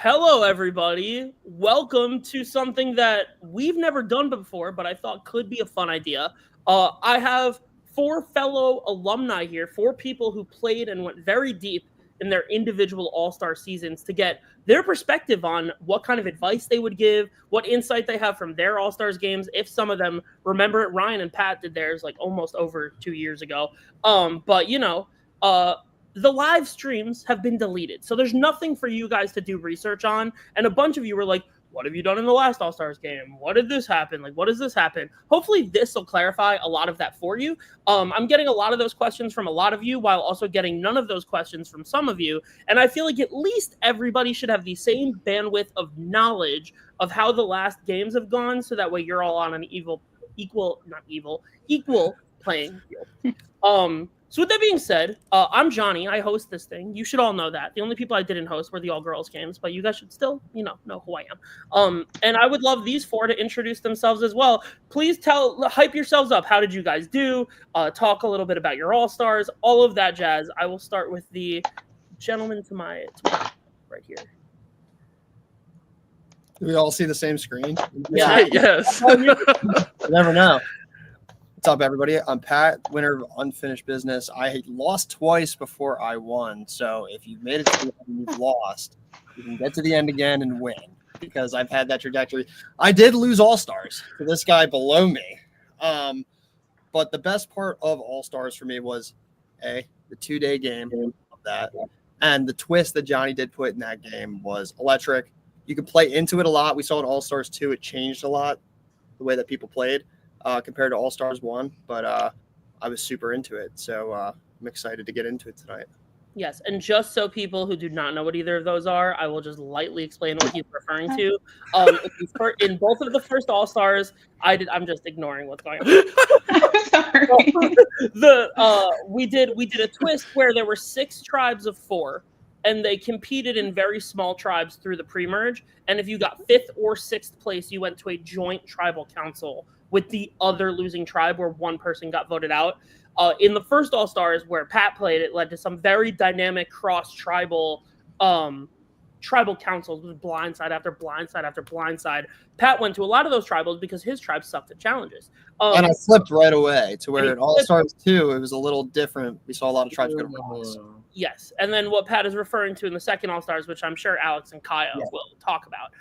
Hello, everybody. Welcome to something that we've never done before, but I thought could be a fun idea. I have four fellow alumni here, four people who played and went very deep in their individual All Star seasons to get their perspective on what kind of advice they would give, what insight they have from their All Stars games. If some of them remember it, Ryan and Pat did theirs like almost over 2 years ago. But uh, the live streams have been deleted. So there's nothing for you guys to do research on. And a bunch of you were like, what have you done in the last All Stars game? What did this happen? Like, what does this happen? Hopefully, this will clarify a lot of that for you. I'm getting a lot of those questions from a lot of you, while also getting none of those questions from some of you. And I feel like at least everybody should have the same bandwidth of knowledge of how the last games have gone, so that way you're all on an equal playing field. So with that being said, I'm Johnny. I host this thing. You should all know that. The only people I didn't host were the all-girls games, but you guys should still, know who I am. And I would love these four to introduce themselves as well. Please hype yourselves up. How did you guys do? Talk a little bit about your all-stars, all of that jazz. I will start with the gentleman to my right here. Do we all see the same screen? Yeah. Yes. You never know. What's up, everybody? I'm Pat, winner of Unfinished Business. I lost twice before I won. So if you've made it to the end and you've lost, you can get to the end again and win, because I've had that trajectory. I did lose All-Stars to this guy below me. But the best part of All-Stars for me was, the 2-day game of that. And the twist that Johnny did put in that game was electric. You could play into it a lot. We saw in All-Stars 2, it changed a lot, the way that people played. Compared to All-Stars 1, but I was super into it, so I'm excited to get into it tonight. Yes, and just so people who do not know what either of those are, I will just lightly explain what he's referring to. In both of the first All-Stars, I'm just ignoring what's going on. I'm sorry. We did a twist where there were 6 tribes of 4, and they competed in very small tribes through the pre-merge, and if you got 5th or 6th place, you went to a joint tribal council with the other losing tribe, where one person got voted out. In the first All-Stars, where Pat played, it led to some very dynamic cross-tribal councils with blindside after blindside after blindside. Pat went to a lot of those tribals because his tribe sucked at challenges. And I flipped right away to where in All-Stars 2, it was a little different. We saw a lot of tribes go to bronze. Yes, and then what Pat is referring to in the second All-Stars, which I'm sure Alex and Kaya will talk about,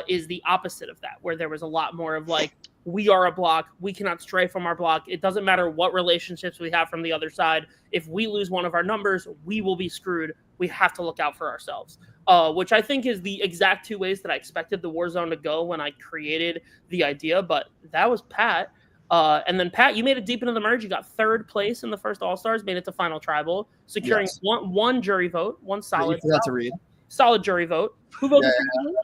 is the opposite of that, where there was a lot more of like, we are a block. We cannot stray from our block. It doesn't matter what relationships we have from the other side. If we lose one of our numbers, we will be screwed. We have to look out for ourselves, which I think is the exact 2 ways that I expected the Warzone to go when I created the idea. But that was Pat. And then, Pat, you made it deep into the merge. You got 3rd place in the first All-Stars, made it to Final Tribal, securing one jury vote, one solid jury vote. Who voted for you?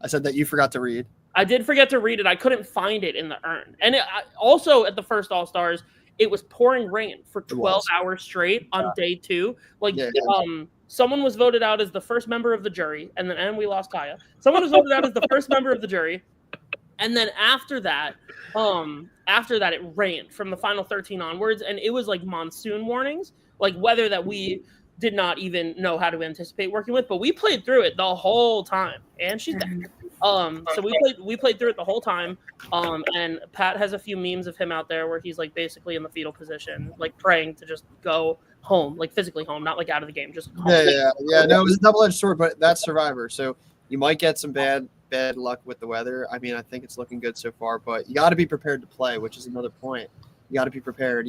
I said that you forgot to read. I did forget to read it. I couldn't find it in the urn. And also at the first All-Stars, it was pouring rain for 12 hours straight on day 2. Someone was voted out as the first member of the jury, and we lost Kaya. Someone was voted out as the first member of the jury, and then after that, it rained from the final 13 onwards, and it was like monsoon warnings, like weather that we did not even know how to anticipate working with, but we played through it the whole time. And she's back. So we played through it the whole time. And Pat has a few memes of him out there where he's like basically in the fetal position, like praying to just go home, like physically home, not like out of the game, just home. Yeah. No, it was a double-edged sword, but that's Survivor. So you might get some bad luck with the weather. I mean, I think it's looking good so far, but you got to be prepared to play, which is another point. You got to be prepared.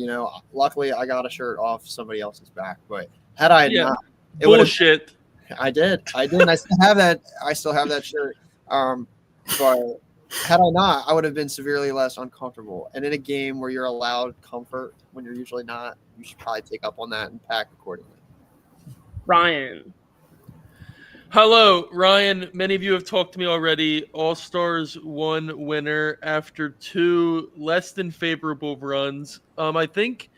Luckily I got a shirt off somebody else's back, but had I not, it would bullshit. I did. And I still have that. I still have that shirt. But had I not, I would have been severely less uncomfortable. And in a game where you're allowed comfort when you're usually not, you should probably take up on that and pack accordingly. Ryan. Hello, Ryan. Many of you have talked to me already. All-Stars 1 winner after 2 less than favorable runs. I think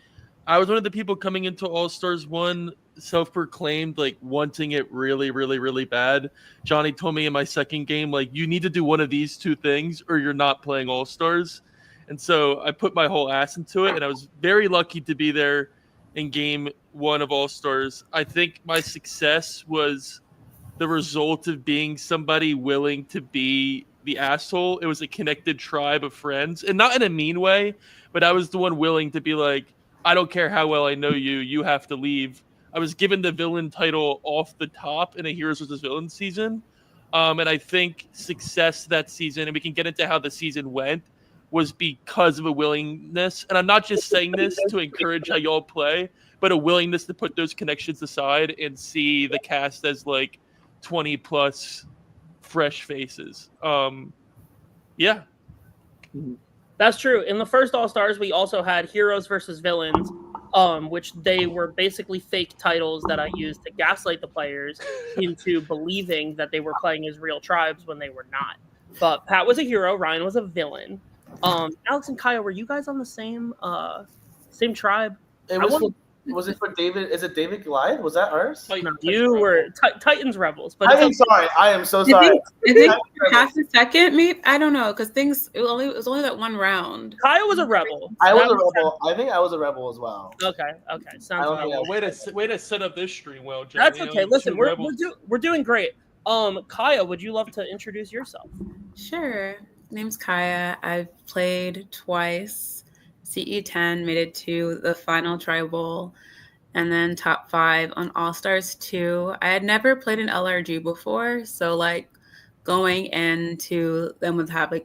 I was one of the people coming into All-Stars 1 self-proclaimed, like, wanting it really, really, really bad. Johnny told me in my second game, like, you need to do one of these 2 things or you're not playing All-Stars. And so I put my whole ass into it, and I was very lucky to be there in game 1 of All-Stars. I think my success was the result of being somebody willing to be the asshole. It was a connected tribe of friends, and not in a mean way, but I was the one willing to be like, I don't care how well I know you, you have to leave. I was given the villain title off the top in a Heroes vs. Villains season. And I think success that season, and we can get into how the season went, was because of a willingness. And I'm not just saying this to encourage how y'all play, but a willingness to put those connections aside and see the cast as like 20 plus fresh faces. Yeah. That's true. In the first All-Stars, we also had Heroes versus Villains, which they were basically fake titles that I used to gaslight the players into believing that they were playing as real tribes when they were not. But Pat was a hero, Ryan was a villain. Alex and Kaya, were you guys on the same tribe? Was it for David? Is it David Goliath? Was that ours? No, you were Titans Rebels. But I am sorry. I am so sorry. I think half a second, maybe. I don't know, because it was only that one round. Kaya was a rebel. I was a rebel. I think I was a rebel as well. Okay. Sounds Way to set up this stream well, Johnny. That's okay. Listen, we're doing great. Kaya, would you love to introduce yourself? Sure. Name's Kaya. I've played twice. CE10 made it to the final tribal, and then top 5 on All-Stars 2. I had never played an LRG before, so like going into them with everyone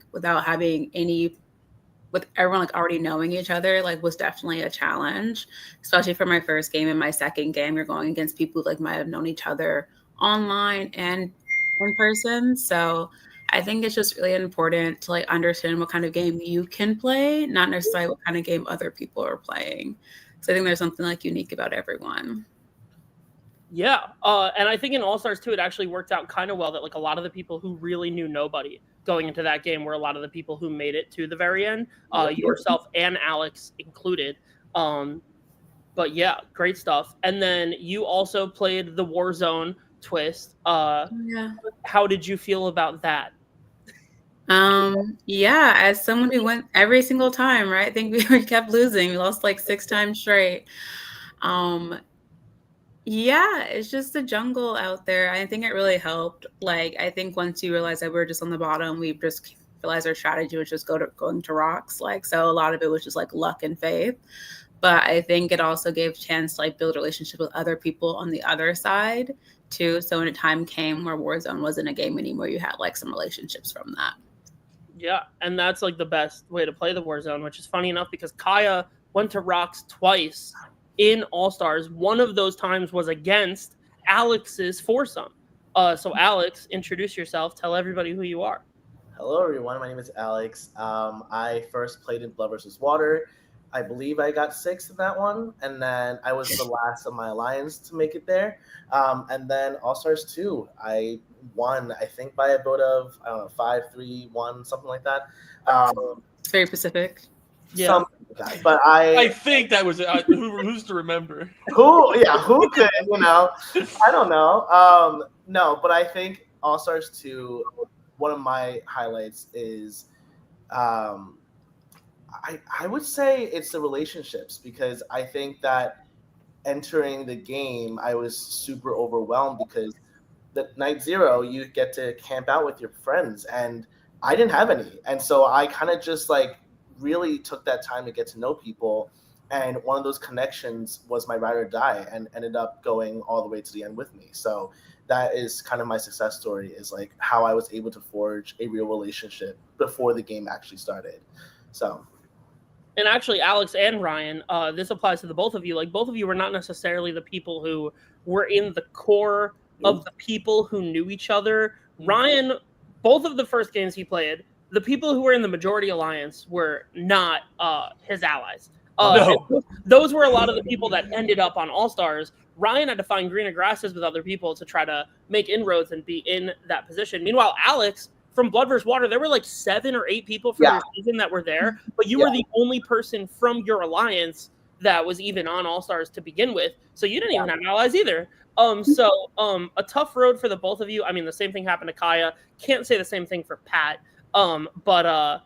like already knowing each other like was definitely a challenge, especially for my first game. And my second game, you're going against people who like might have known each other online and in person. So I think it's just really important to like understand what kind of game you can play, not necessarily what kind of game other people are playing. So I think there's something like unique about everyone. Yeah, and I think in All-Stars 2, it actually worked out kind of well that like a lot of the people who really knew nobody going into that game were a lot of the people who made it to the very end, yourself and Alex included. But yeah, great stuff. And then you also played the Warzone twist. Yeah. How did you feel about that? Yeah, as someone who went every single time, right? I think we kept losing. We lost like 6 times straight. Yeah, it's just a jungle out there. I think it really helped. Like, I think once you realize that we were just on the bottom, we just realized our strategy was just going to rocks. Like, so a lot of it was just like luck and faith. But I think it also gave chance to like build a relationship with other people on the other side too. So when a time came where Warzone wasn't a game anymore, you had like some relationships from that. Yeah, and that's like the best way to play the Warzone, which is funny enough because Kaya went to Rocks twice in All-Stars. One of those times was against Alex's foursome. So Alex, introduce yourself. Tell everybody who you are. Hello, everyone. My name is Alex. I first played in Blood vs. Water. I believe I got 6th in that one, and then I was the last of my alliance to make it there. And then All-Stars 2, I won, I think, by a vote of, 5-3-1, something like that. It's very specific. Yeah. Like but I think that was who's to remember? Who could, I don't know. No, but I think All-Stars 2, one of my highlights is I would say it's the relationships, because I think that entering the game, I was super overwhelmed because the night 0, you get to camp out with your friends, and I didn't have any. And so I kind of just like really took that time to get to know people. And one of those connections was my ride or die, and ended up going all the way to the end with me. So that is kind of my success story, is like how I was able to forge a real relationship before the game actually started. So. And actually, Alex and Ryan, this applies to the both of you. Like, both of you were not necessarily the people who were in the core of the people who knew each other. Ryan, both of the first games he played, the people who were in the majority alliance were not his allies. No. Those were a lot of the people that ended up on All-Stars. Ryan had to find greener grasses with other people to try to make inroads and be in that position. Meanwhile, Alex, from Blood vs. Water, there were like 7 or 8 people for your season that were there, but you were the only person from your alliance that was even on All-Stars to begin with. So you didn't even have allies either. A tough road for the both of you. I mean, the same thing happened to Kaya. Can't say the same thing for Pat. But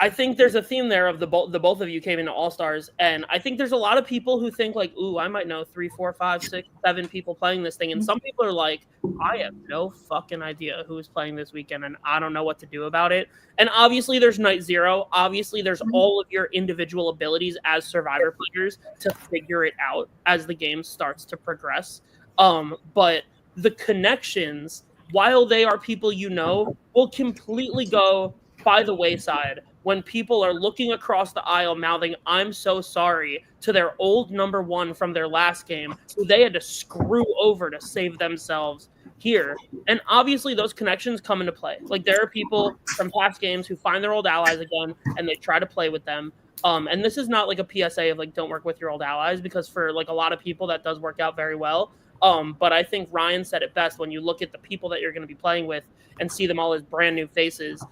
I I think there's a theme there of the both of you came into All Stars, and I think there's a lot of people who think like, "Ooh, I might know 3, 4, 5, 6, 7 people playing this thing," and some people are like, "I have no fucking idea who is playing this weekend, and I don't know what to do about it." And obviously, there's Night Zero. Obviously, there's all of your individual abilities as Survivor players to figure it out as the game starts to progress. But the connections, while they are people you know, will completely go by the wayside when people are looking across the aisle mouthing "I'm so sorry" to their old number one from their last game who they had to screw over to save themselves here. And obviously those connections come into play. Like there are people from past games who find their old allies again and they try to play with them. And this is not like a PSA of like don't work with your old allies, because for like a lot of people that does work out very well. But I think Ryan said it best when you look at the people that you're going to be playing with and see them all as brand new faces.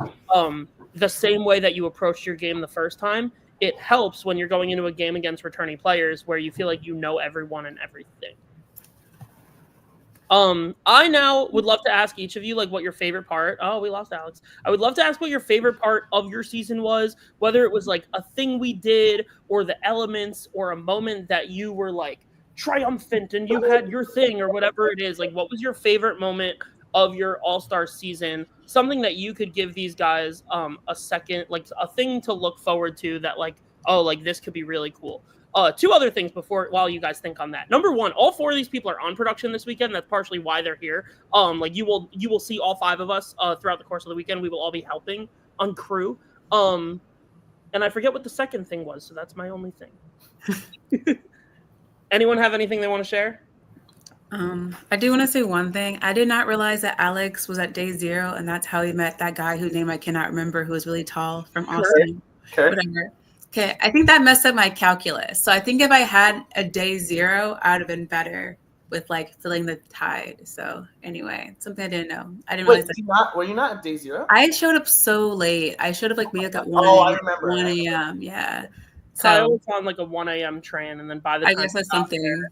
The same way that you approached your game the first time, it helps when you're going into a game against returning players where you feel like you know everyone and everything. I now would love to ask each of you like what your favorite part. Oh, we lost Alex. I would love to ask what your favorite part of your season was, whether it was like a thing we did or the elements or a moment that you were like triumphant and you had your thing or whatever it is. Like, what was your favorite moment of your All-Star season? Something that you could give these guys a second, like a thing to look forward to that like, oh, like this could be really cool. Two other things while you guys think on that. Number one, all 4 of these people are on production this weekend. That's partially why they're here. Like you will see all 5 of us throughout the course of the weekend. We will all be helping on crew. And I forget what the second thing was, so that's my only thing. Anyone have anything they want to share? I do want to say one thing. I did not realize that Alex was at day 0, and that's how he met that guy whose name I cannot remember, who was really tall from Austin. Whatever. Okay, I think that messed up my calculus. So I think if I had a day 0, I would have been better with like filling the tide. So anyway, something I didn't know. I didn't realize that. Were you not at day 0? I showed up so late. I showed up like maybe at 1 I remember. 1 a.m. Yeah. So I was on like a 1 a.m. train, and then by the time I guess that's something.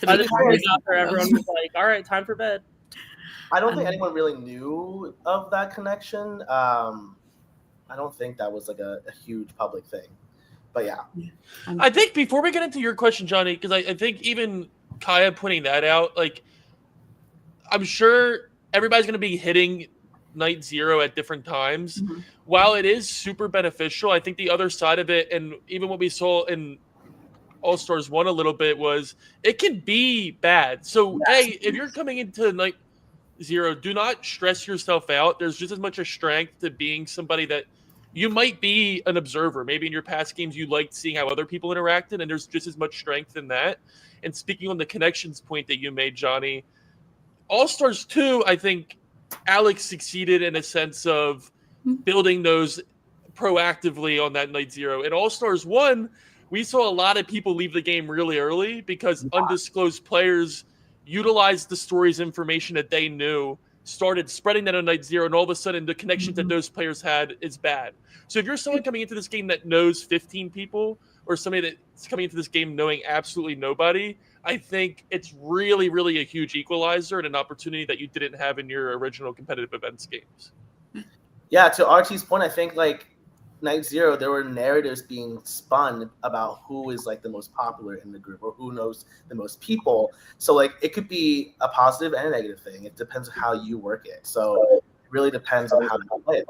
By the time we got there, everyone was like, "All right, time for bed." I don't think anyone really knew of that connection. I don't think that was like a huge public thing. But yeah. I think before we get into your question, Johnny, because I think even Kaya pointing that out, like, I'm sure everybody's going to be hitting Night Zero at different times. Mm-hmm. While it is super beneficial, I think the other side of it, and even what we saw in All-Stars 1 a little bit, was it can be bad. So, hey, if you're coming into Night Zero, do not stress yourself out. There's just as much a strength to being somebody that you might be an observer. Maybe in your past games you liked seeing how other people interacted, and there's just as much strength in that. And speaking on the connections point that you made, Johnny, All-Stars 2, I think Alex succeeded in a sense of building those proactively on that Night Zero. In All-Stars 1, we saw a lot of people leave the game really early because undisclosed players utilized the story's information that they knew, started spreading that on Night Zero, and all of a sudden the connection that those players had is bad. So if you're someone coming into this game that knows 15 people, or somebody that's coming into this game knowing absolutely nobody, I think it's really, really a huge equalizer and an opportunity that you didn't have in your original competitive events games. Yeah, to Archie's point, I think like Night Zero, there were narratives being spun about who is like the most popular in the group or who knows the most people. So like it could be a positive and a negative thing. It depends on how you work it. So it really depends on how you play it.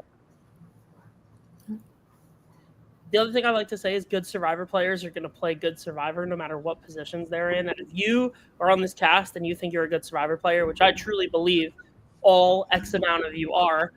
The other thing I like to say is good Survivor players are going to play good Survivor no matter what positions they're in. And if you are on this cast and you think you're a good Survivor player, which I truly believe all X amount of you are,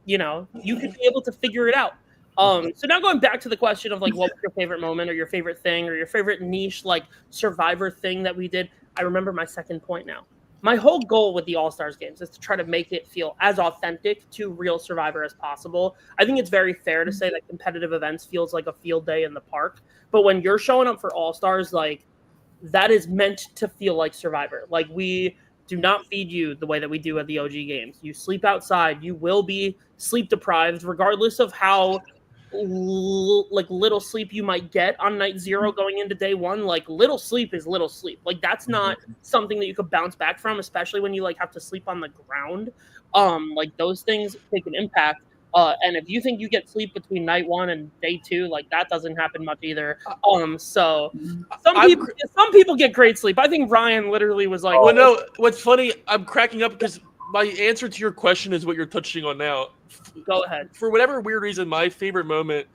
you know, you can be able to figure it out. So now going back to the question of like, what was your favorite moment or your favorite thing or your favorite niche, like Survivor thing that we did? I remember my second point now. My whole goal with the All-Stars games is to try to make it feel as authentic to real Survivor as possible. I think it's very fair to say that competitive events feels like a field day in the park. But when you're showing up for All-Stars, like that is meant to feel like Survivor. Like we do not feed you the way that we do at the OG games. You sleep outside. You will be sleep deprived regardless of how like little sleep you might get on Night Zero going into day 1. Like little sleep is little sleep. Like that's not something that you could bounce back from, especially when you like have to sleep on the ground. Like those things take an impact. And if you think you get sleep between night 1 and day 2, like that doesn't happen much either. So some people get great sleep. I think Ryan literally was like, well, no, what's funny, I'm cracking up because my answer to your question is what you're touching on now. Go ahead. For whatever weird reason, my favorite moment,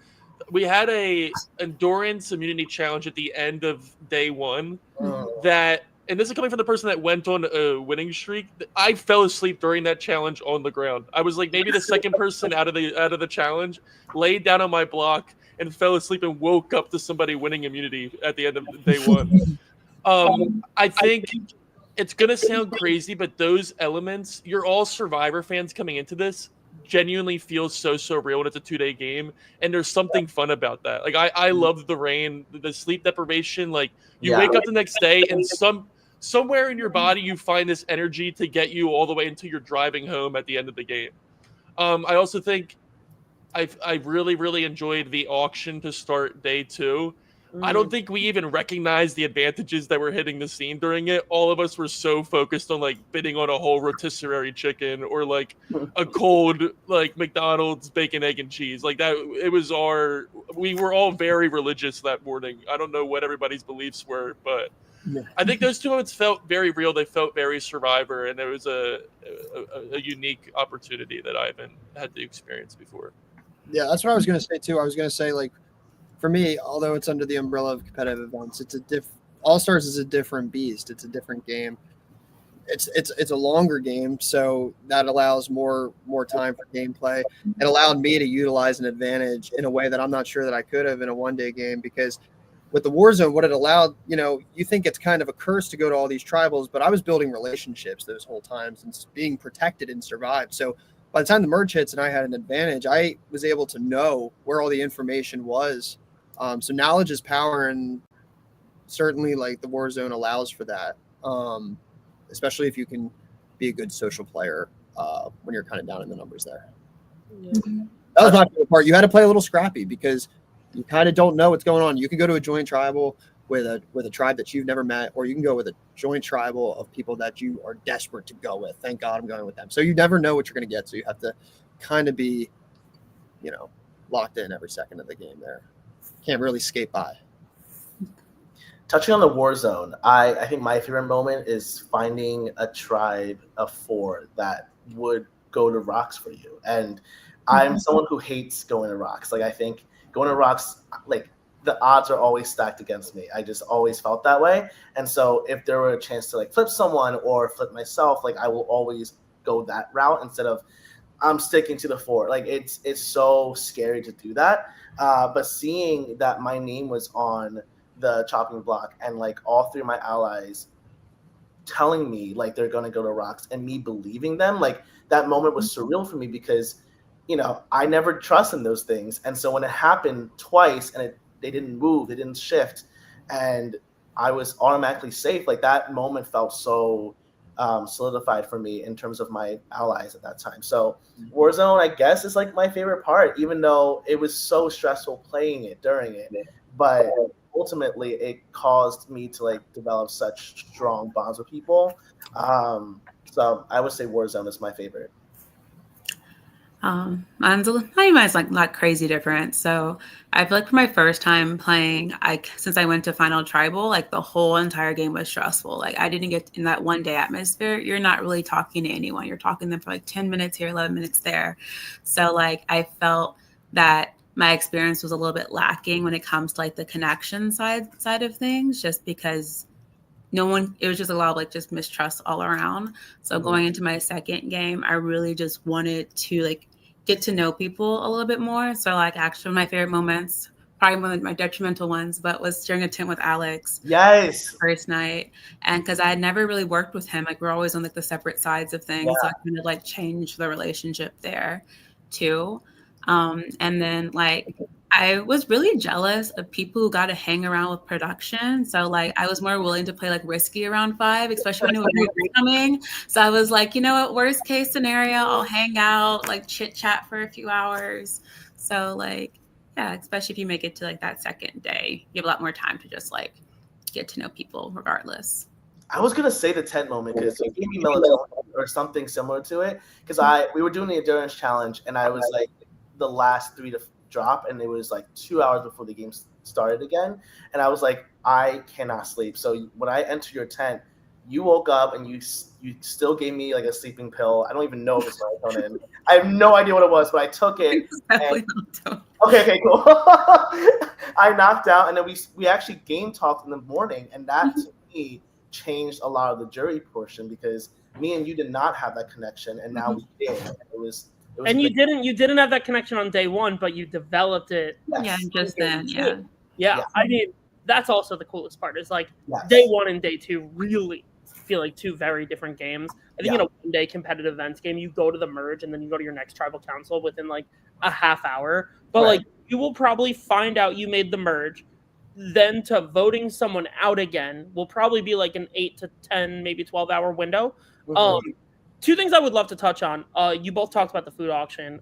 we had a endurance immunity challenge at the end of day 1 that, and this is coming from the person that went on a winning streak. I fell asleep during that challenge on the ground. I was like maybe the second person out of the challenge, laid down on my block and fell asleep and woke up to somebody winning immunity at the end of day 1. I think it's gonna sound crazy, but those elements, you're all Survivor fans coming into this, genuinely feels so real when it's a 2-day game, and there's something fun about that. Like I love the rain, the sleep deprivation. Like you wake up the next day and somewhere in your body you find this energy to get you all the way until you're driving home at the end of the game. I also think I really enjoyed the auction to start day 2. I don't think we even recognized the advantages that were hitting the scene during it. All of us were so focused on like bidding on a whole rotisserie chicken or like a cold like McDonald's bacon, egg, and cheese. Like that, we were all very religious that morning. I don't know what everybody's beliefs were, but I think those 2 moments felt very real. They felt very Survivor, and it was a unique opportunity that I haven't had to experience before. Yeah, that's what I was going to say too. I was going to say, like, for me, although it's under the umbrella of competitive events, it's All-Stars is a different beast. It's a different game. It's a longer game, so that allows more time for gameplay. It allowed me to utilize an advantage in a way that I'm not sure that I could have in a 1-day game, because with the Warzone, what it allowed, you think it's kind of a curse to go to all these tribals, but I was building relationships those whole times and being protected and survived. So by the time the merge hits and I had an advantage, I was able to know where all the information was. So knowledge is power, and certainly like the Warzone allows for that, especially if you can be a good social player when you're kind of down in the numbers there. Yeah. That was my favorite part. You had to play a little scrappy because you kind of don't know what's going on. You can go to a joint tribal with a tribe that you've never met, or you can go with a joint tribal of people that you are desperate to go with. Thank God I'm going with them. So you never know what you're going to get. So you have to kind of be, locked in every second of the game there. Can't really skate by. Touching on the Warzone, I think my favorite moment is finding a tribe of 4 that would go to rocks for you. And I'm someone who hates going to rocks. Like I think going to rocks, like the odds are always stacked against me. I just always felt that way. And so if there were a chance to like flip someone or flip myself, like I will always go that route instead of I'm sticking to the 4. Like it's so scary to do that. But seeing that my name was on the chopping block and like all 3 of my allies telling me like they're going to go to rocks and me believing them, like that moment was surreal for me because, I never trust in those things. And so when it happened twice and they didn't move, they didn't shift, and I was automatically safe, like that moment felt so solidified for me in terms of my allies at that time. So Warzone, I guess, is like my favorite part, even though it was so stressful playing it during it. But ultimately, it caused me to like develop such strong bonds with people. So I would say Warzone is my favorite. Mine's like not crazy different. So I feel like for my first time playing, since I went to Final Tribal, like the whole entire game was stressful. Like I didn't get in that 1-day atmosphere. You're not really talking to anyone. You're talking to them for like 10 minutes here, 11 minutes there. So like I felt that my experience was a little bit lacking when it comes to like the connection side of things, just because it was just a lot of like just mistrust all around. So going into my second game, I really just wanted to like get to know people a little bit more. So like actually my favorite moments, probably one of my detrimental ones, but was during a tent with Alex. Yes. First night. And because I had never really worked with him, like we're always on like the separate sides of things. So I kind of like changed the relationship there too. And then like I was really jealous of people who got to hang around with production. So like I was more willing to play like risky around 5, especially when it was coming. So I was like, you know what, worst case scenario, I'll hang out, like chit chat for a few hours. So like, yeah, especially if you make it to like that second day, you have a lot more time to just like get to know people regardless. I was gonna say the tent moment because it gave me melatonin or something similar to it. Because we were doing the endurance challenge and I was like the last 3 to drop, and it was like 2 hours before the game started again, and I was like, I cannot sleep. So when I entered your tent, you woke up and you still gave me like a sleeping pill. I don't even know if it's melatonin. I have no idea what it was, but I took it. Definitely And, okay, cool. I knocked out, and then we actually game talked in the morning, and that to me changed a lot of the jury portion, because me and you did not have that connection, and now we did. And it was And you didn't have that connection on day one, but you developed it. Yes. Yeah, just then. Yeah. Yeah. I mean, that's also the coolest part. Is like Yes. day one and day two really feel like two very different games. I think in a one-day competitive events game, you go to the merge and then you go to your next tribal council within like a half hour. But like you will probably find out you made the merge. Then to voting someone out again will probably be like an 8 to 10, maybe 12-hour window. Two things I would love to touch on. You both talked about the food auction.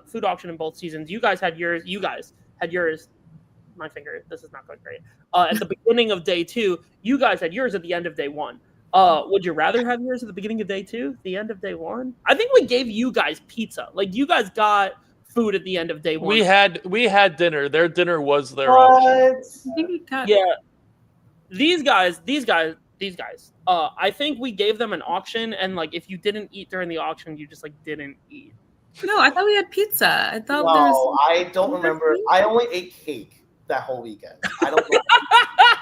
Food auction in both seasons. You guys had yours. My finger. This is not going great. At the beginning of day two, you guys had yours at the end of day one. Would you rather have yours at the beginning of day two, the end of day one? I think we gave you guys pizza. Like you guys got food at the end of day one. We had dinner. Their dinner was their option. I think we got These guys. I think we gave them an auction, and like if you didn't eat during the auction, you just like didn't eat. No, I thought we had pizza. I thought No, I don't remember. I only ate cake that whole weekend. I don't know.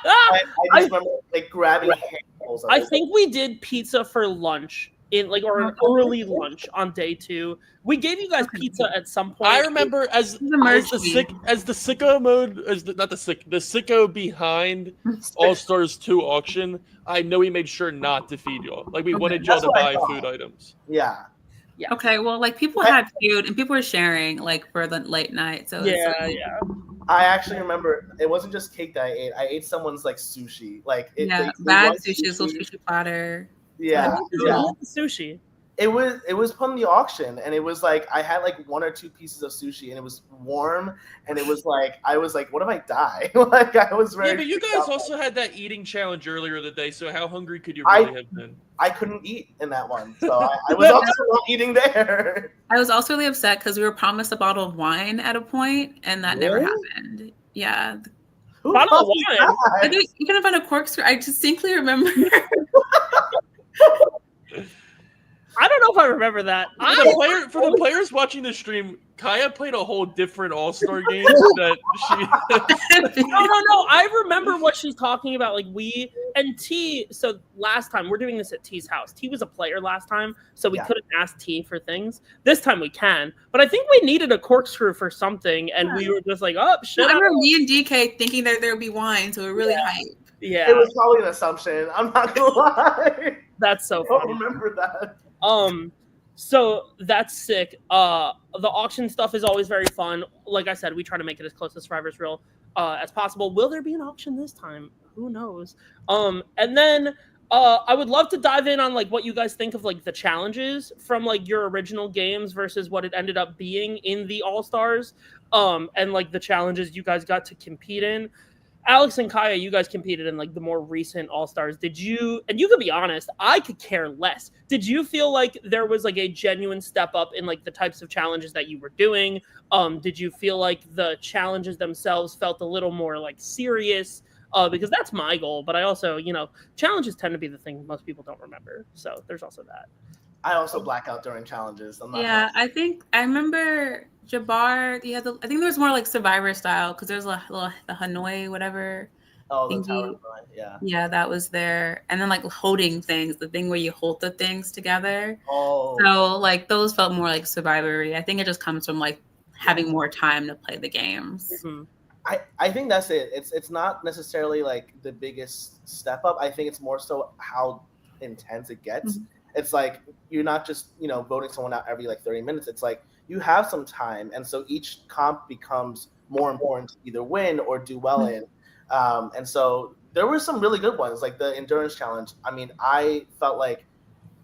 I just remember like grabbing handfuls of I it. think we did pizza for lunch or an early lunch on day two. We gave you guys pizza at some point. I remember as the sicko mode, the sicko behind All Stars 2 auction. I know we made sure not to feed y'all. Like we wanted y'all to buy food items. Yeah. Okay, well, like people had food and people were sharing like for the late night. So I actually remember it wasn't just cake that I ate. I ate someone's like sushi. Like bad sushi, little sushi platter. Yeah. The sushi. It was from the auction, and it was like I had like 1 or 2 pieces of sushi, and it was warm, and it was like I was like, what if I die? Like I was very. Yeah, but you guys also had that eating challenge earlier in the day. So how hungry could you really have been? I couldn't eat in that one, so I was also not eating there. I was also really upset because we were promised a bottle of wine at a point, and that never happened. Yeah. Bottle of wine? I think you couldn't find a corkscrew. I distinctly remember. I don't know if I remember that. For the players watching the stream, Kaya played a whole different All-Star game that she. No. I remember what she's talking about. Like we and T. So last time we're doing this at T's house. T was a player last time, so we couldn't ask T for things. This time we can. But I think we needed a corkscrew for something, and we were just like, "Oh shit!" I remember me and DK thinking that there would be wine, so we're really hyped. Yeah, it was probably an assumption. I'm not gonna lie. That's so I funny. don't remember that. So that's sick. The auction stuff is always very fun. Like I said, we try to make it as close to Survivor's Real as possible. Will there be an auction this time? Who knows? And then I would love to dive in on like what you guys think of like the challenges from like your original games versus what it ended up being in the All-Stars. And like the challenges you guys got to compete in. Alex and Kaya, you guys competed in like the more recent All-Stars. Did you, and you could be honest, I could care less. Did you feel like there was like a genuine step up in like the types of challenges that you were doing? Did you feel like the challenges themselves felt a little more like serious? Because that's my goal, but I also, challenges tend to be the thing most people don't remember. So there's also that. I also black out during challenges. I think I remember Jabbar. I think there was more like Survivor style because there's the Hanoi whatever. Oh, the talent, yeah. Yeah, that was there, and then like holding things, the thing where you hold the things together. Oh. So like those felt more like Survivor-y. I think it just comes from like having more time to play the games. Mm-hmm. I think that's it. It's not necessarily like the biggest step up. I think it's more so how intense it gets. Mm-hmm. It's like you're not just, voting someone out every like 30 minutes. It's like you have some time. And so each comp becomes more important to either win or do well in. And so there were some really good ones, like the endurance challenge. I mean, I felt like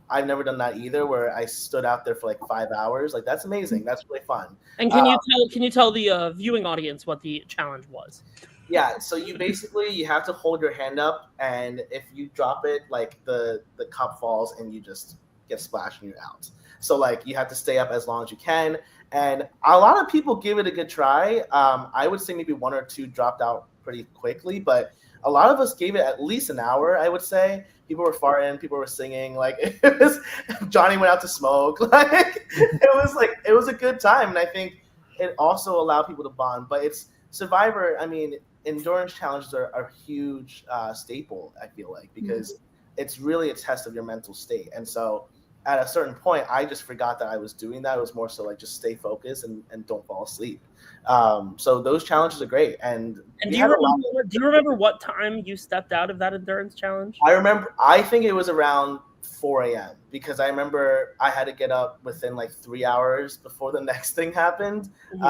I've never done that either, where I stood out there for like 5 hours. Like that's amazing. That's really fun. And can you tell the viewing audience what the challenge was? Yeah, so you have to hold your hand up, and if you drop it, like the cup falls and you just get splashed and you're out. So like you have to stay up as long as you can. And a lot of people give it a good try. I would say maybe 1 or 2 dropped out pretty quickly, but a lot of us gave it at least an hour, I would say. People were farting, people were singing, like it was Johnny went out to smoke. Like it was a good time. And I think it also allowed people to bond. But it's Survivor, I mean, endurance challenges are a huge staple, I feel like, because it's really a test of your mental state. And so at a certain point, I just forgot that I was doing that. It was more so like just stay focused and don't fall asleep. So those challenges are great. And do you remember what time you stepped out of that endurance challenge? I think it was around 4 a.m. because I remember I had to get up within like 3 hours before the next thing happened. And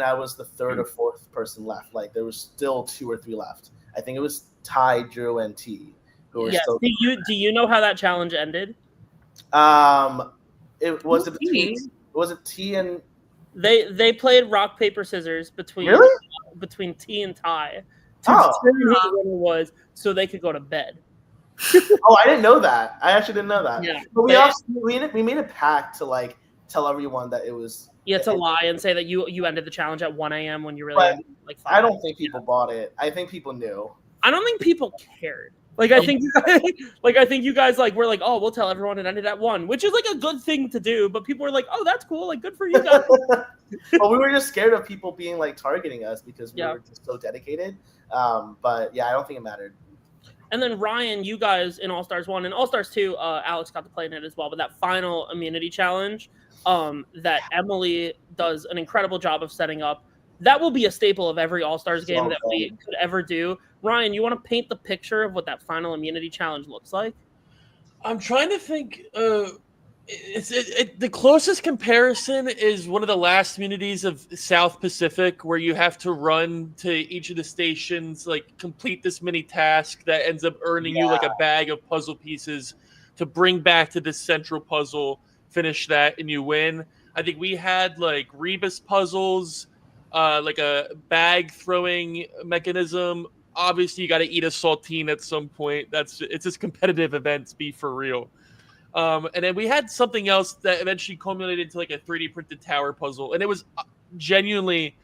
I was the 3rd or 4th person left. Like there was still 2 or 3 left. I think it was Ty, Drew, and T. Who were still. Do you know how that challenge ended? It was it T and they played rock paper scissors between T and Ty to determine who the winner was, so they could go to bed. Oh, I didn't know that. I actually didn't know that. Yeah, but we made a pact to like tell everyone that it was. To lie and say that you ended the challenge at 1 a.m. when you really ended, like 5. I don't think people bought it. I think people knew. I don't think people cared. Like I think you guys like were like, oh, we'll tell everyone it ended at 1, which is like a good thing to do. But people were like, oh, that's cool, like good for you guys. Well, we were just scared of people being like targeting us because we were just so dedicated. But yeah, I don't think it mattered. And then Ryan, you guys in All Stars 1 and All Stars 2, Alex got to play in it as well. But that final immunity challenge that Emily does an incredible job of setting up, that will be a staple of every All Stars game that we could ever do. Ryan, you want to paint the picture of what that final immunity challenge looks like? I'm trying to think. The closest comparison is one of the last immunities of South Pacific, where you have to run to each of the stations, like complete this mini task that ends up earning you like a bag of puzzle pieces to bring back to this central puzzle, finish that, and you win. I think we had like rebus puzzles, like a bag throwing mechanism. Obviously, you got to eat a saltine at some point. It's this competitive event, be for real. And then we had something else that eventually culminated into like a 3D printed tower puzzle, and it was genuinely,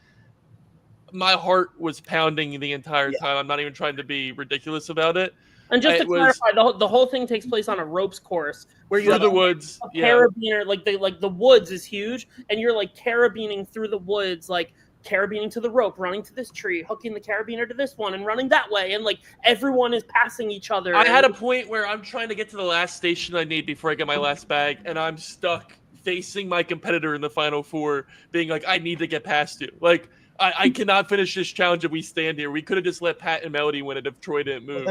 my heart was pounding the entire time. I'm not even trying to be ridiculous about it. And just to clarify, the whole thing takes place on a ropes course where you're through the woods. A carabiner, like the woods is huge, and you're like carabining through the woods, like carabining to the rope, running to this tree, hooking the carabiner to this one, and running that way, and like everyone is passing each other. I had a point where I'm trying to get to the last station I need before I get my last bag, and I'm stuck facing my competitor in the final 4, being like, I need to get past you. Like, I cannot finish this challenge if we stand here. We could have just let Pat and Melody win it if Troy didn't move.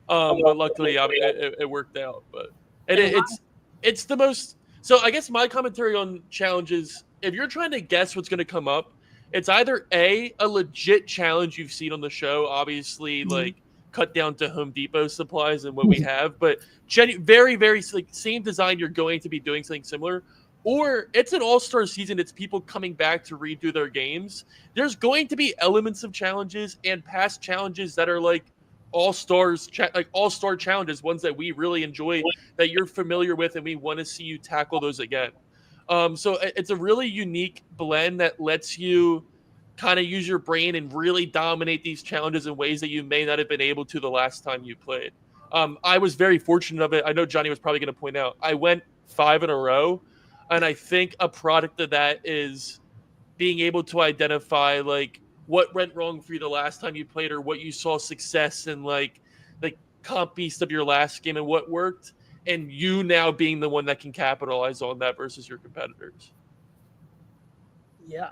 But luckily, I mean, it worked out. But it's the most. So I guess my commentary on challenges, if you're trying to guess what's going to come up, it's either a legit challenge you've seen on the show, obviously, like cut down to Home Depot supplies and what we have, but very, very like same design. You're going to be doing something similar, or it's an all-star season. It's people coming back to redo their games. There's going to be elements of challenges and past challenges that are like all-star challenges, ones that we really enjoy, that you're familiar with, and we want to see you tackle those again. So it's a really unique blend that lets you kind of use your brain and really dominate these challenges in ways that you may not have been able to the last time you played. I was very fortunate of it. I know Johnny was probably going to point out, I went 5 in a row, and I think a product of that is being able to identify like what went wrong for you the last time you played, or what you saw success in, like the comp piece of your last game, and what worked, and you now being the one that can capitalize on that versus your competitors. Yeah.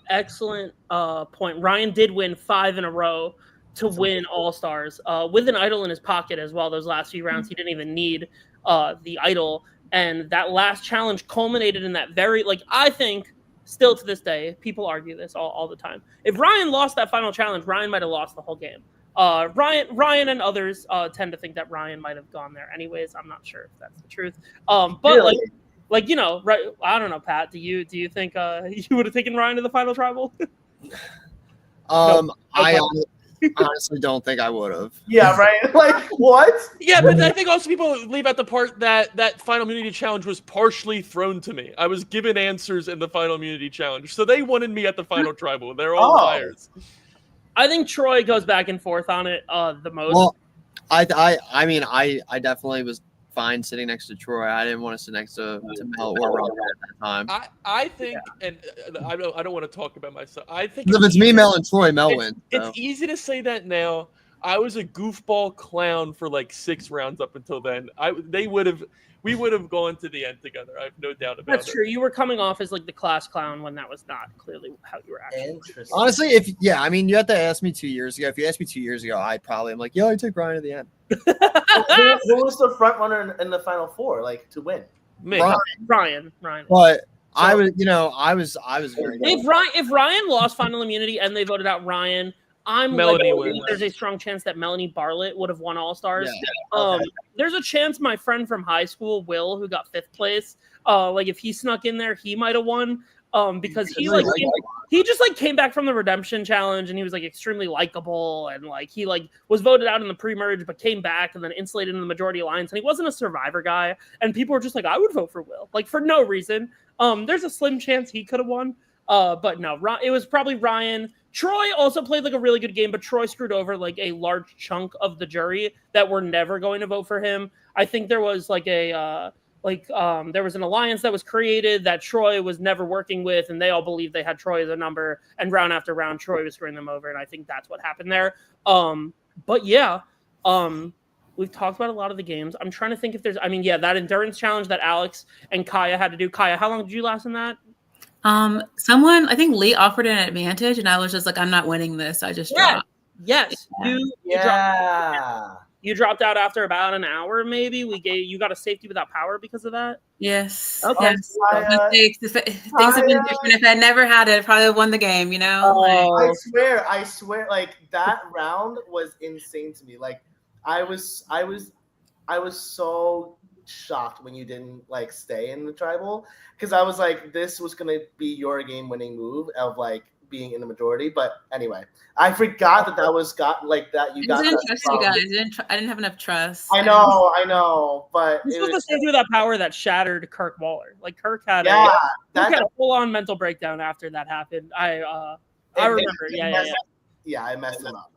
Excellent point. Ryan did win 5 in a row to win All-Stars with an idol in his pocket as well. Those last few rounds, he didn't even need the idol. And that last challenge culminated in that very, like, I think still to this day, people argue this all the time. If Ryan lost that final challenge, Ryan might have lost the whole game. Ryan and others tend to think that Ryan might have gone there anyways. I'm not sure if that's the truth. But really? like you know, right? I don't know, Pat. Do you think you would have taken Ryan to the final tribal? honestly don't think I would have. Yeah, right. Like what? Yeah, but I think also people leave out the part that Final Immunity Challenge was partially thrown to me. I was given answers in the Final Immunity Challenge, so they wanted me at the Final Tribal. They're all Oh. liars. I think Troy goes back and forth on it the most. Well, I mean, I definitely was fine sitting next to Troy. I didn't want to sit next to Mel or Ron at that time. I think, and I don't want to talk about myself. I think If it's me, Mel, and Troy, Mel wins. So. It's easy to say that now. I was a goofball clown for like 6 rounds up until then. We would have gone to the end together. I have no doubt about That's it. true. You were coming off as like the class clown when that was not clearly how you were acting. Interesting. Honestly, I mean, you have to ask me 2 years ago. If you asked me 2 years ago, I probably am like, I took Ryan at the end. who was the front runner in the Final Four, like to win? Me. Ryan. But I was very. If Ryan lost final immunity and they voted out Ryan, Melanie wins. There's a strong chance that Melanie Bartlett would have won All Stars. Yeah. There's a chance my friend from high school, Will, who got 5th place, like if he snuck in there, he might have won. Because he just like came back from the redemption challenge and he was like extremely likable and like he like was voted out in the pre-merge but came back and then insulated in the majority alliance and he wasn't a survivor guy and people were just like I would vote for Will like for no reason. There's a slim chance he could have won. But no, it was probably Ryan. Troy also played like a really good game, but Troy screwed over like a large chunk of the jury that were never going to vote for him. I think there was like there was an alliance that was created that Troy was never working with, and they all believed they had Troy as a number. And round after round, Troy was screwing them over, and I think that's what happened there. But yeah, we've talked about a lot of the games. I'm trying to think if there's. I mean, yeah, that endurance challenge that Alex and Kaya had to do. Kaya, how long did you last in that? Someone, I think Lee offered an advantage, and I was just like, I'm not winning this. I just dropped. Yes, Yeah. You dropped out after about an hour, maybe. You got a safety without power because of that. Yes. Okay. Yes. Things have been different. If I never had it, I probably would have won the game. You know. I swear, like that round was insane to me. Like, I was so shocked when you didn't like stay in the tribal because I was like, this was gonna be your game-winning move of like being in the majority. But anyway, I forgot that was got like that. You got. I didn't trust you guys. I didn't have enough trust. I know, but this was the safety without power that shattered Kirk Waller. Like Kirk had a full-on mental breakdown after that happened. I remember. Yeah, I messed him up.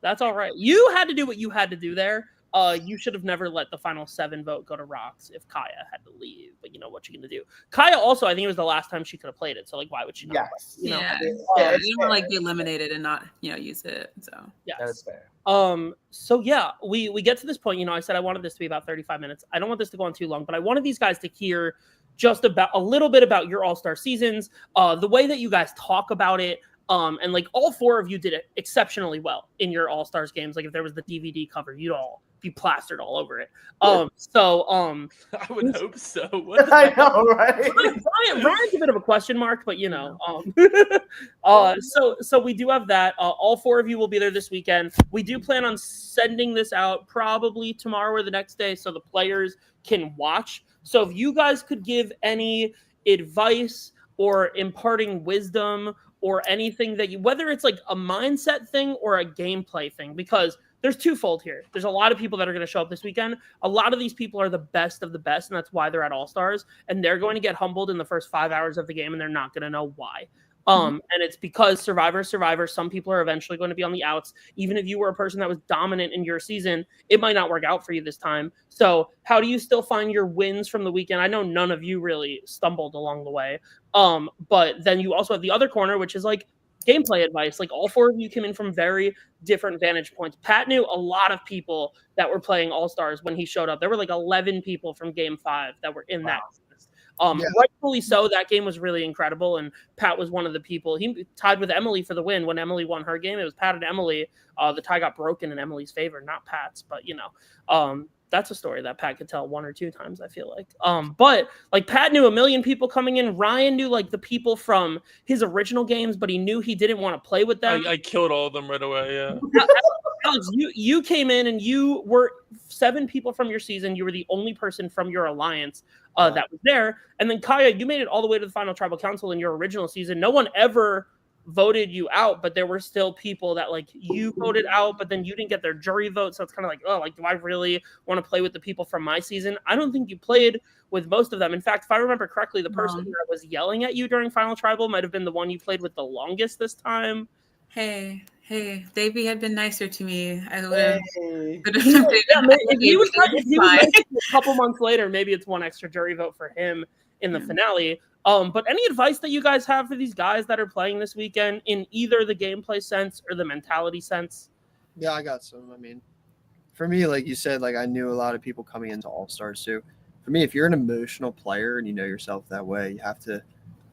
That's all right. You had to do what you had to do there. You should have never let the final 7 vote go to Rox if Kaya had to leave. But you know what you're gonna do. Kaya also, I think it was the last time she could have played it. So like, why would she not? Yes. You don't like be eliminated and not use it. So yeah, that's fair. So yeah, we get to this point. I said I wanted this to be about 35 minutes. I don't want this to go on too long, but I wanted these guys to hear just about a little bit about your All-Star seasons, the way that you guys talk about it. And like all 4 of you did it exceptionally well in your All-Stars games. Like if there was the DVD cover, you'd all be plastered all over it. I would hope so. I know, right? Ryan's a bit of a question mark, but so we do have that. All 4 of you will be there this weekend. We do plan on sending this out probably tomorrow or the next day so the players can watch. So if you guys could give any advice or imparting wisdom or anything that whether it's like a mindset thing or a gameplay thing, because there's twofold here. There's a lot of people that are going to show up this weekend. A lot of these people are the best of the best, and that's why they're at All-Stars, and they're going to get humbled in the first 5 hours of the game, and they're not going to know why. And it's because Survivor, some people are eventually going to be on the outs. Even if you were a person that was dominant in your season, it might not work out for you this time. So how do you still find your wins from the weekend? I know none of you really stumbled along the way. But then you also have the other corner, which is like gameplay advice. Like all 4 of you came in from very different vantage points. Pat knew a lot of people that were playing All-Stars when he showed up. There were like 11 people from Game 5 that were in that. Rightfully so. That game was really incredible, and Pat was one of the people. He tied with Emily for the win when Emily won her game. It was Pat and Emily. The tie got broken in Emily's favor, not Pat's. But that's a story that Pat could tell 1 or 2 times, I feel like. But like Pat knew a million people coming in. Ryan knew like the people from his original games, but he knew he didn't want to play with them. I killed all of them right away. Yeah. Alex, you came in and you were 7 people from your season. You were the only person from your alliance that was there. And then Kaya, you made it all the way to the final tribal council in your original season. No one ever voted you out, but there were still people that like you voted out, but then you didn't get their jury vote. So it's kind of like, oh, like, do I really want to play with the people from my season? I don't think you played with most of them. In fact, if I remember correctly, the person that was yelling at you during Final Tribal might have been the one you played with the longest this time. Hey, Davey had been nicer to me. I would have. If he was a couple months later, maybe it's one extra jury vote for him in the finale. But any advice that you guys have for these guys that are playing this weekend in either the gameplay sense or the mentality sense? Yeah, I got some. I mean, for me, like you said, like I knew a lot of people coming into All-Stars too. For me, if you're an emotional player and you know yourself that way, you have to,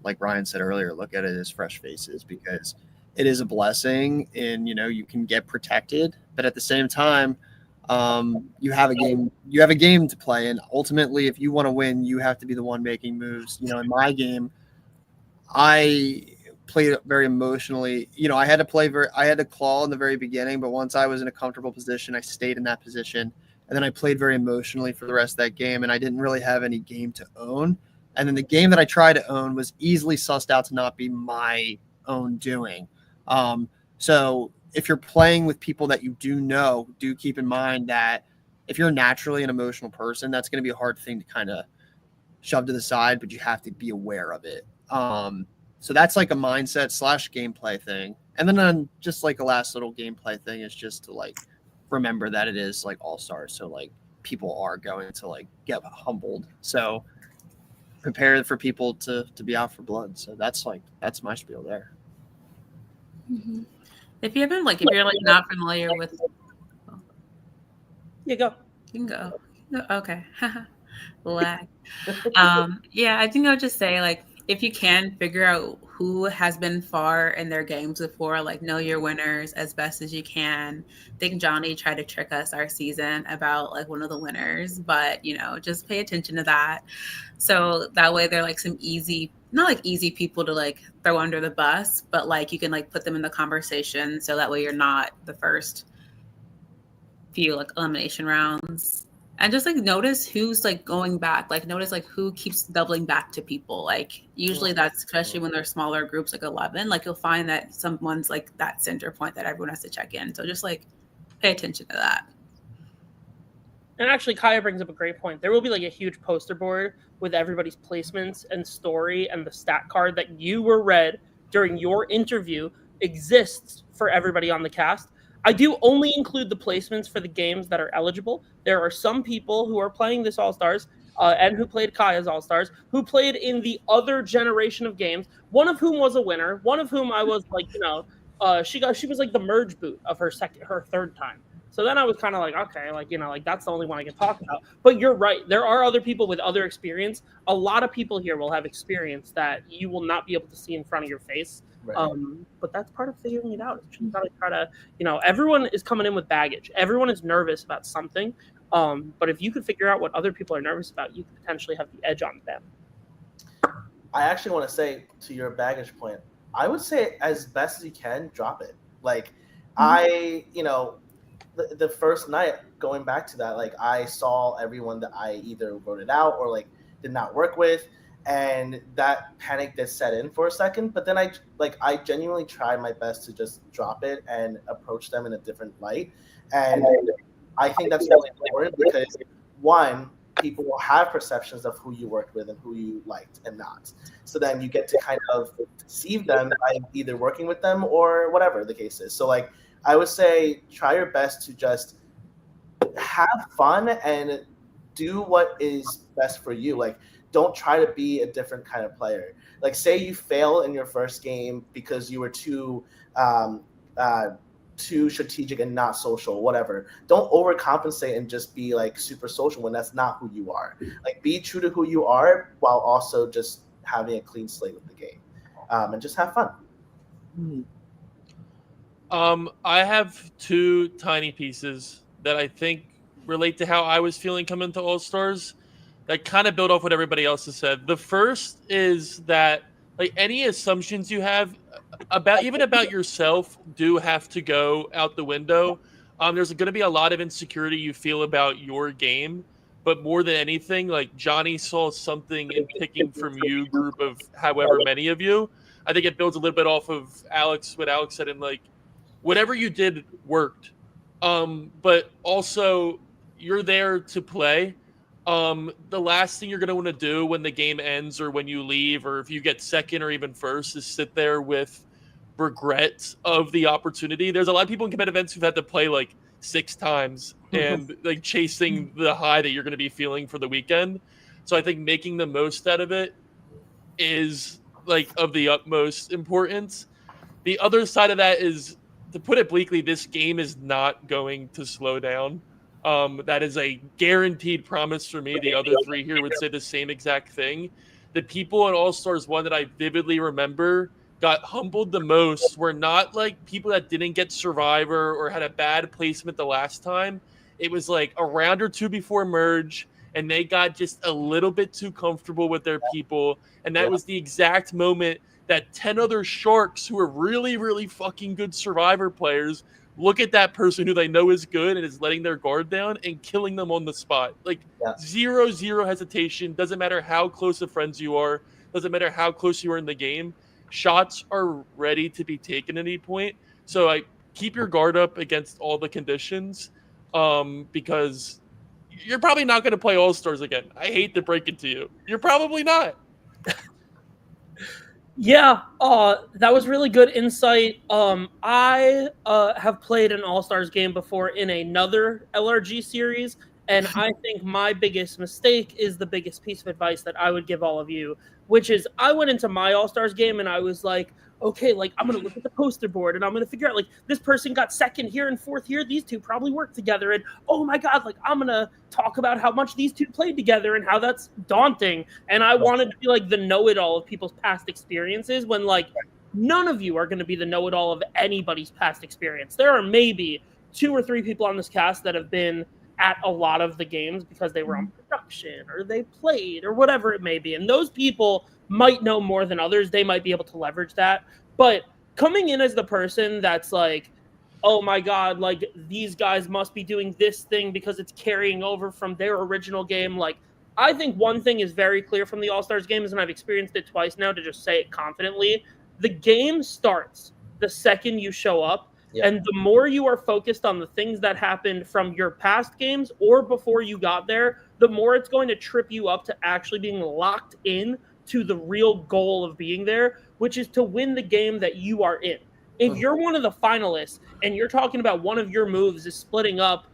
like Ryan said earlier, look at it as fresh faces, because it is a blessing and, you can get protected, but at the same time, you have a game to play. And ultimately, if you want to win, you have to be the one making moves. In my game, I played very emotionally. I had to claw in the very beginning, but once I was in a comfortable position, I stayed in that position. And then I played very emotionally for the rest of that game, and I didn't really have any game to own. And then the game that I tried to own was easily sussed out to not be my own doing. So if you're playing with people that you do keep in mind that if you're naturally an emotional person, that's going to be a hard thing to kind of shove to the side, but you have to be aware of it. So that's like a mindset / gameplay thing. And then just like a last little gameplay thing is just to like remember that it is like All-Stars. So like people are going to like get humbled. So prepare for people to be out for blood. So that's my spiel there. Mm-hmm. If you're not familiar with, you go. You can go. Okay. Lag. Yeah, I think I would just say, like, if you can figure out who has been far in their games before, like, know your winners as best as you can. I think Johnny tried to trick us our season about like one of the winners, but just pay attention to that. So that way they're like some not like easy people to like throw under the bus, but like you can like put them in the conversation. So that way you're not the first few like elimination rounds. And just like notice who's like going back, like notice like who keeps doubling back to people. Like usually that's especially when they're smaller groups, like 11, like you'll find that someone's like that center point that everyone has to check in. So just like pay attention to that. And actually, Kaya brings up a great point. There will be like a huge poster board with everybody's placements and story, and the stat card that you were read during your interview exists for everybody on the cast. I do only include the placements for the games that are eligible. There are some people who are playing this All-Stars and who played Kaya's All-Stars, who played in the other generation of games, one of whom was a winner, one of whom I was like, she was like the merge boot of her third time. So then I was kind of like, okay, like that's the only one I can talk about. But you're right. There are other people with other experience. A lot of people here will have experience that you will not be able to see in front of your face. Right. But that's part of figuring it out. You gotta try to, everyone is coming in with baggage. Everyone is nervous about something. But if you could figure out what other people are nervous about, you could potentially have the edge on them. I actually want to say, to your baggage point, I would say as best as you can, drop it. Like the first night, going back to that, like I saw everyone that I either voted out or like did not work with, and that panic did set in for a second. But then I genuinely tried my best to just drop it and approach them in a different light. And I think that's really important because one, people will have perceptions of who you worked with and who you liked and not. So then you get to kind of deceive them by either working with them or whatever the case is. So like, I would say try your best to just have fun and do what is best for you. Like, don't try to be a different kind of player. Like, say you fail in your first game because you were too strategic and not social, whatever. Don't overcompensate and just be like super social when that's not who you are. Like, be true to who you are while also just having a clean slate with the game, and just have fun. Mm-hmm. I have two tiny pieces that I think relate to how I was feeling coming to All-Stars that kind of build off what everybody else has said. The first is that like any assumptions you have about yourself do have to go out the window. There's going to be a lot of insecurity you feel about your game But more than anything, like Johnny saw something in picking from you, group of however many of you. I think it builds a little bit off of what Alex said, and like whatever you did worked. But also you're there to play. The last thing you're going to want to do when the game ends or when you leave or if you get second or even first is sit there with regret of the opportunity. There's a lot of people in competitive events who've had to play like 6 times and like chasing the high that you're going to be feeling for the weekend. So I think making the most out of it is like of the utmost importance. The other side of that is, to put it bleakly, this game is not going to slow down. That is a guaranteed promise for me. The other 3 here would say the same exact thing. The people in All-Stars 1 that I vividly remember got humbled the most were not like people that didn't get Survivor or had a bad placement the last time. It was like a round or 2 before merge, and they got just a little bit too comfortable with their people. And that was the exact moment that 10 other Sharks who are really, really fucking good Survivor players look at that person who they know is good and is letting their guard down and killing them on the spot. Like 0 hesitation. Doesn't matter how close of friends you are. Doesn't matter how close you are in the game. Shots are ready to be taken at any point. So I keep your guard up against all the conditions, because you're probably not going to play All-Stars again. I hate to break it to you. You're probably not. Yeah, that was really good insight. I have played an All-Stars game before in another LRG series, and I think my biggest mistake is the biggest piece of advice that I would give all of you, which is I went into my All-Stars game and I was like, okay, like I'm going to look at the poster board and I'm going to figure out like this person got second here and fourth here. These two probably work together. And oh my God, like I'm going to talk about how much these two played together and how that's daunting. And I wanted to be like the know-it-all of people's past experiences when like none of you are going to be the know-it-all of anybody's past experience. There are maybe 2 or 3 people on this cast that have been at a lot of the games because they were on production or they played or whatever it may be. And those people might know more than others. They might be able to leverage that. But coming in as the person that's like, oh my God, like these guys must be doing this thing because it's carrying over from their original game. Like, I think one thing is very clear from the All-Stars games, and I've experienced it twice now to just say it confidently. The game starts the second you show up. Yeah. And the more you are focused on the things that happened from your past games or before you got there, the more it's going to trip you up to actually being locked in to the real goal of being there, which is to win the game that you are in. If you're one of the finalists and you're talking about one of your moves is splitting up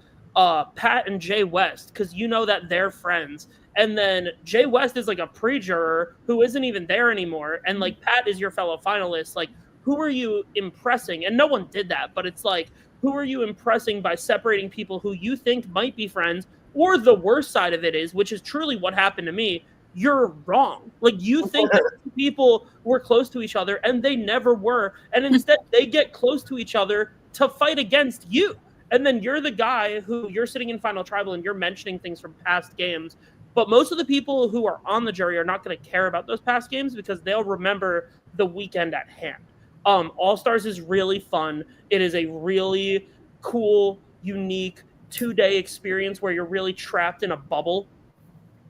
Pat and Jay West because you know that they're friends, and then Jay West is like a pre-juror who isn't even there anymore, and like Pat is your fellow finalist, like who are you impressing? And no one did that, but it's like, who are you impressing by separating people who you think might be friends? Or the worst side of it is, which is truly what happened to me, you're wrong. Like you think that people were close to each other and they never were. And instead they get close to each other to fight against you. And then you're the guy who you're sitting in Final Tribal and you're mentioning things from past games. But most of the people who are on the jury are not going to care about those past games because they'll remember the weekend at hand. All-Stars is really fun. It is a really cool, unique 2-day experience where you're really trapped in a bubble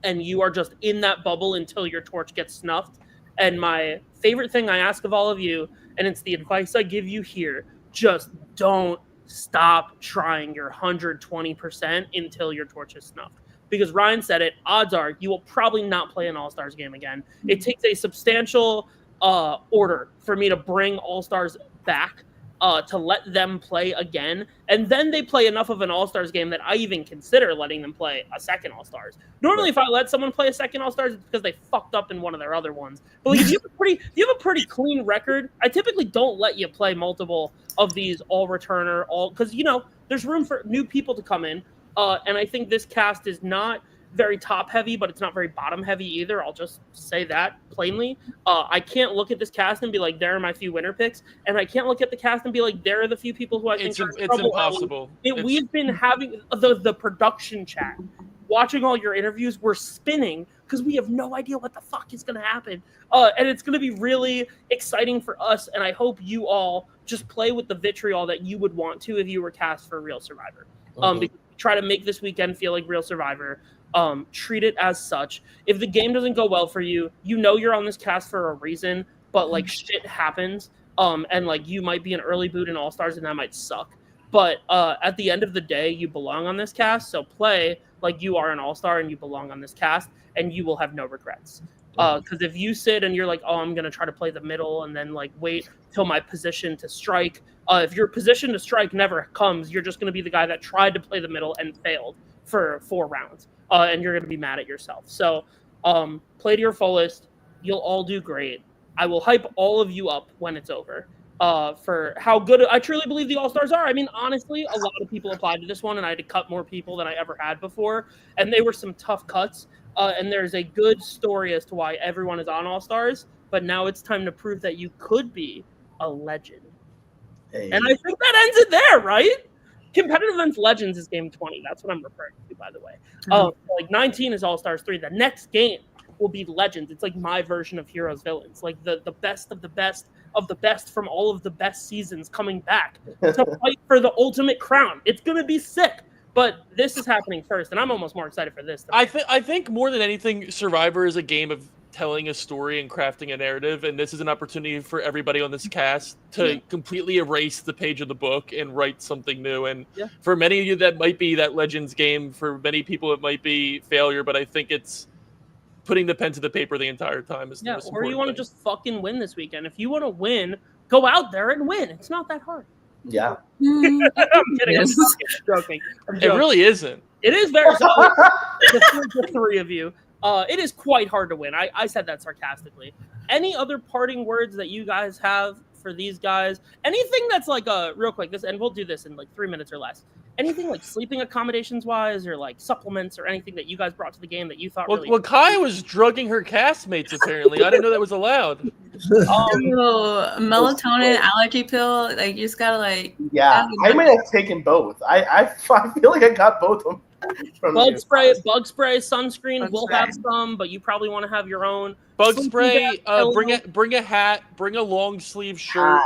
and you are just in that bubble until your torch gets snuffed. And my favorite thing I ask of all of you, and it's the advice I give you here, just don't stop trying your 120% until your torch is snuffed. Because Ryan said it, odds are you will probably not play an All-Stars game again. It takes a substantial order for me to bring All-Stars back, to let them play again. And then they play enough of an All-Stars game that I even consider letting them play a second All-Stars. Normally, if I let someone play a second All-Stars, it's because they fucked up in one of their other ones. But like, if you have a pretty clean record, I typically don't let you play multiple of these all-returner, because, you know, there's room for new people to come in. And I think this cast is not very top heavy, but it's not very bottom heavy either. I'll just say that plainly. I can't look at this cast and be like, there are my few winner picks. And I can't look at the cast and be like, there are the few people who I think it's impossible. We've been having the production chat, watching all your interviews. We're spinning because we have no idea what the fuck is going to happen. And it's going to be really exciting for us. And I hope you all just play with the vitriol that you would want to if you were cast for Real Survivor. Because we try to make this weekend feel like Real Survivor. treat it as such. If the game doesn't go well for you, you know you're on this cast for a reason, but like shit happens. And like you might be an early boot in All-Stars and that might suck. But at the end of the day, you belong on this cast, so play like you are an All-Star and you belong on this cast, and you will have no regrets. Because if you sit and you're like, oh, I'm going to try to play the middle and then like wait till my position to strike, if your position to strike never comes, you're just going to be the guy that tried to play the middle and failed for 4 rounds. And you're going to be mad at yourself. So play to your fullest. You'll all do great. I will hype all of you up when it's over for how good I truly believe the All-Stars are. I mean, honestly, a lot of people applied to this one, and I had to cut more people than I ever had before. And they were some tough cuts. And there's a good story as to why everyone is on All-Stars. But now it's time to prove that you could be a legend. Hey. And I think that ends it there, right? Competitive Events Legends is game 20. That's what I'm referring to, by the way. Like 19 is All-Stars 3. The next game will be Legends. It's like my version of Heroes Villains. Like the best of the best of the best from all of the best seasons coming back to fight for the ultimate crown. It's going to be sick. But this is happening first, and I'm almost more excited for this. I think more than anything, Survivor is a game of telling a story and crafting a narrative, and this is an opportunity for everybody on this cast to completely erase the page of the book and write something new. And for many of you, that might be that Legends game. For many people, it might be failure, but I think it's putting the pen to the paper the entire time is the most or you important want to thing. just fucking win this weekend. If you want to win, go out there and win. It's not that hard. Yeah. I'm kidding. Yes. I'm joking. It really isn't. It is very the 3 of you. It is quite hard to win. I said that sarcastically. Any other parting words that you guys have for these guys? Anything that's like real quick, and we'll do this in like 3 minutes or less. Anything like sleeping accommodations wise or like supplements or anything that you guys brought to the game that you thought really Well, Kai was drugging her castmates, apparently. I didn't know that was allowed. Melatonin allergy pill, like you just gotta like I may have taken both. I feel like I got both of them from bug you. spray, sunscreen. Bug We'll spray. have some, but you probably want to have your own. Bug Sleeping spray, bag, bring a hat, bring a long sleeve shirt,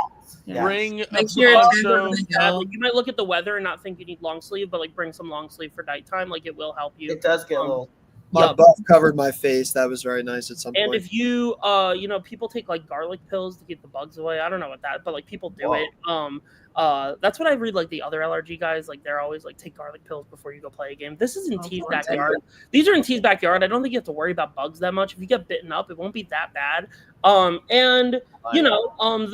Yes. bring a Make sure it's poncho. good. Like, you might look at the weather and not think you need long sleeve, but like bring some long sleeve for nighttime. Like it will help you. It does get a little. My buff covered my face. That was very nice at some And point. if you, people take like garlic pills to keep the bugs away. I don't know what that, but like people do it. That's what I read. Like the other LRG guys, like they're always like take garlic pills before you go play a game. This is in T's backyard. These are in T's backyard. I don't think you have to worry about bugs that much. If you get bitten up, it won't be that bad. The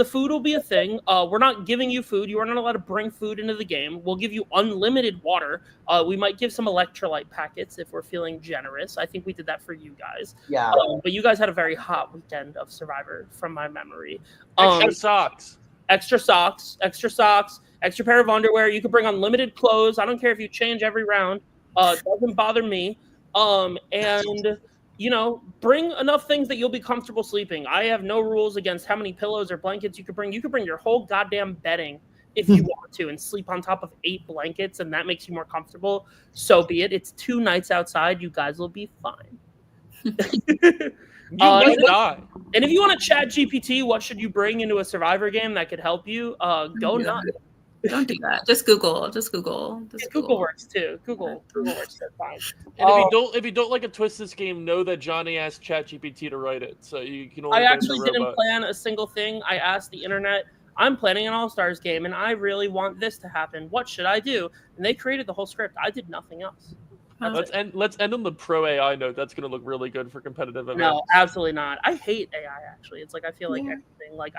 food will be a thing. We're not giving you food. You are not allowed to bring food into the game. We'll give you unlimited water. We might give some electrolyte packets if we're feeling generous. I think we did that for you guys. Yeah. But you guys had a very hot weekend of Survivor from my memory. Extra socks. Extra socks, extra pair of underwear. You could bring unlimited clothes. I don't care if you change every round. It doesn't bother me. Bring enough things that you'll be comfortable sleeping. I have no rules against how many pillows or blankets you could bring. You could bring your whole goddamn bedding if you want to and sleep on top of 8 blankets, and that makes you more comfortable. So be it. It's 2 nights outside. You guys will be fine. You might die. And if you want to chat GPT, what should you bring into a Survivor game that could help you? Go nuts. Don't do that. Just Google. Google works too. Google works just fine. And if you don't like a twist this game, know that Johnny asked ChatGPT to write it, so you can only. I blame actually the didn't robot. plan a single thing. I asked the internet. I'm planning an All-Stars game, and I really want this to happen. What should I do? And they created the whole script. I did nothing else. Let's end on the pro AI note. That's going to look really good for competitive events. No, absolutely not. I hate AI. Actually, it's like I feel like everything. Like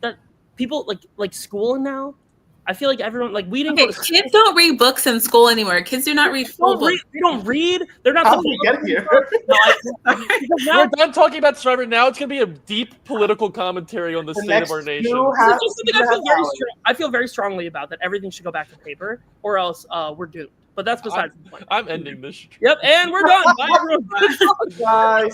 that people like schooling now. I feel like everyone we didn't. Okay, kids don't read books in school anymore. Kids do not read full books. They don't read. They're not. How did we get here? We're done talking about Survivor. Now it's going to be a deep political commentary on the state of our nation. It's just something I feel very strongly about, that everything should go back to paper, or else we're doomed. But that's besides the point. I'm ending this. Yep, and we're done. Bye, everyone. Bye.